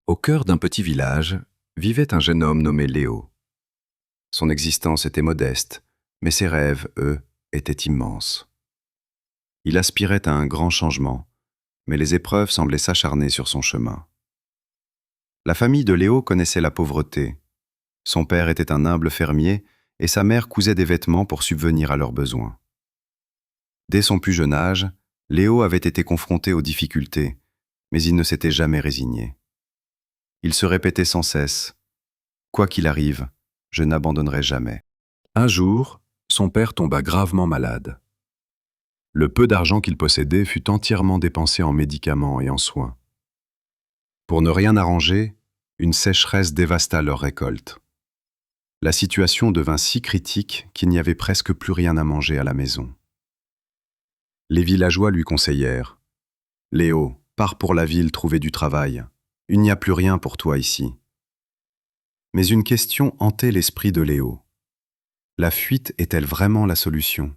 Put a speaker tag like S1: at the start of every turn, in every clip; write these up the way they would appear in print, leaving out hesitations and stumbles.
S1: Au cœur d'un petit village vivait un jeune homme nommé Léo. Son existence était modeste, mais ses rêves, eux, étaient immenses. Il aspirait à un grand changement, mais les épreuves semblaient s'acharner sur son chemin. La famille de Léo connaissait la pauvreté. Son père était un humble fermier et sa mère cousait des vêtements pour subvenir à leurs besoins. Dès son plus jeune âge, Léo avait été confronté aux difficultés, mais il ne s'était jamais résigné. Il se répétait sans cesse « Quoi qu'il arrive, je n'abandonnerai jamais ». Un jour, son père tomba gravement malade. Le peu d'argent qu'il possédait fut entièrement dépensé en médicaments et en soins. Pour ne rien arranger, une sécheresse dévasta leur récolte. La situation devint si critique qu'il n'y avait presque plus rien à manger à la maison. Les villageois lui conseillèrent « Léo, pars pour la ville trouver du travail. Il n'y a plus rien pour toi ici. » Mais une question hantait l'esprit de Léo. La fuite est-elle vraiment la solution?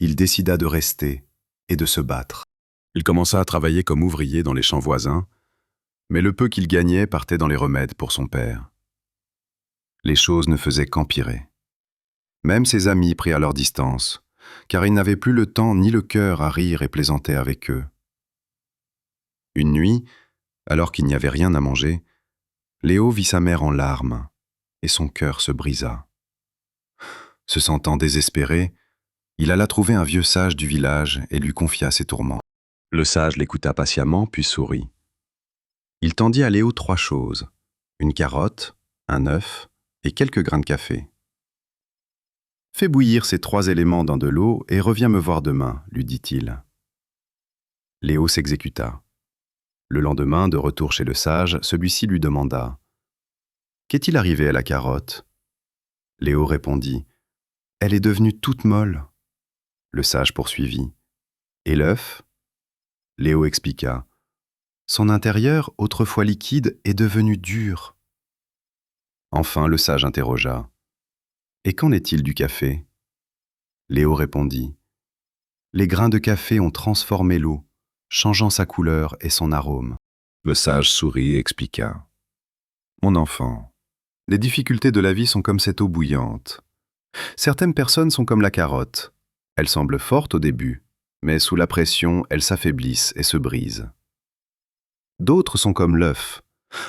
S1: Il décida de rester et de se battre. Il commença à travailler comme ouvrier dans les champs voisins, mais le peu qu'il gagnait partait dans les remèdes pour son père. Les choses ne faisaient qu'empirer. Même ses amis prirent leur distance, car il n'avait plus le temps ni le cœur à rire et plaisanter avec eux. Une nuit, alors qu'il n'y avait rien à manger, Léo vit sa mère en larmes, et son cœur se brisa. Se sentant désespéré, il alla trouver un vieux sage du village et lui confia ses tourments. Le sage l'écouta patiemment, puis sourit. Il tendit à Léo 3 choses, une carotte, un œuf et quelques grains de café. « Fais bouillir ces 3 éléments dans de l'eau et reviens me voir demain, lui dit-il. Léo s'exécuta. Le lendemain, de retour chez le sage, celui-ci lui demanda « Qu'est-il arrivé à la carotte ?» Léo répondit « Elle est devenue toute molle. » Le sage poursuivit « Et l'œuf ?» Léo expliqua « Son intérieur, autrefois liquide, est devenu dur. » Enfin, le sage interrogea « Et qu'en est-il du café ?» Léo répondit « Les grains de café ont transformé l'eau, changeant sa couleur et son arôme. » Le sage sourit et expliqua « Mon enfant, les difficultés de la vie sont comme cette eau bouillante. Certaines personnes sont comme la carotte. Elles semblent fortes au début, mais sous la pression, elles s'affaiblissent et se brisent. D'autres sont comme l'œuf.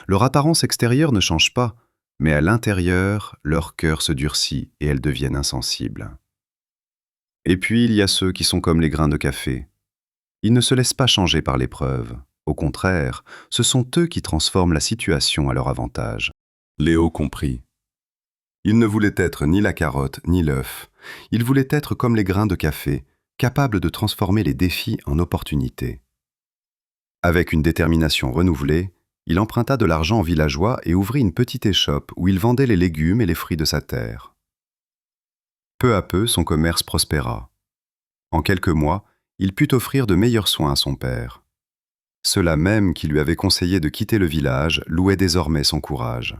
S1: Leur apparence extérieure ne change pas, mais à l'intérieur, leur cœur se durcit et elles deviennent insensibles. Et puis, il y a ceux qui sont comme les grains de café. Ils ne se laissent pas changer par l'épreuve. Au contraire, ce sont eux qui transforment la situation à leur avantage. » Léo comprit. Il ne voulait être ni la carotte ni l'œuf. Il voulait être comme les grains de café, capable de transformer les défis en opportunités. Avec une détermination renouvelée, il emprunta de l'argent aux villageois et ouvrit une petite échoppe où il vendait les légumes et les fruits de sa terre. Peu à peu, son commerce prospéra. En quelques mois, il put offrir de meilleurs soins à son père. Ceux-là même qui lui avaient conseillé de quitter le village louaient désormais son courage.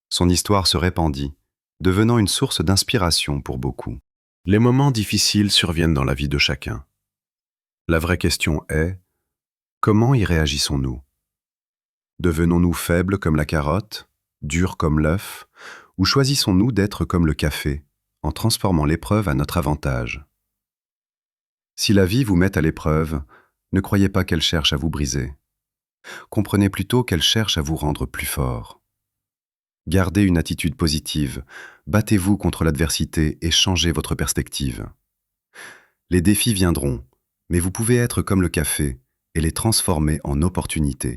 S1: Son histoire se répandit, devenant une source d'inspiration pour beaucoup. Les moments difficiles surviennent dans la vie de chacun. La vraie question est, comment y réagissons-nous? Devenons-nous faibles comme la carotte, durs comme l'œuf, ou choisissons-nous d'être comme le café, en transformant l'épreuve à notre avantage? Si la vie vous met à l'épreuve, ne croyez pas qu'elle cherche à vous briser. Comprenez plutôt qu'elle cherche à vous rendre plus fort. Gardez une attitude positive, battez-vous contre l'adversité et changez votre perspective. Les défis viendront, mais vous pouvez être comme le café et les transformer en opportunités.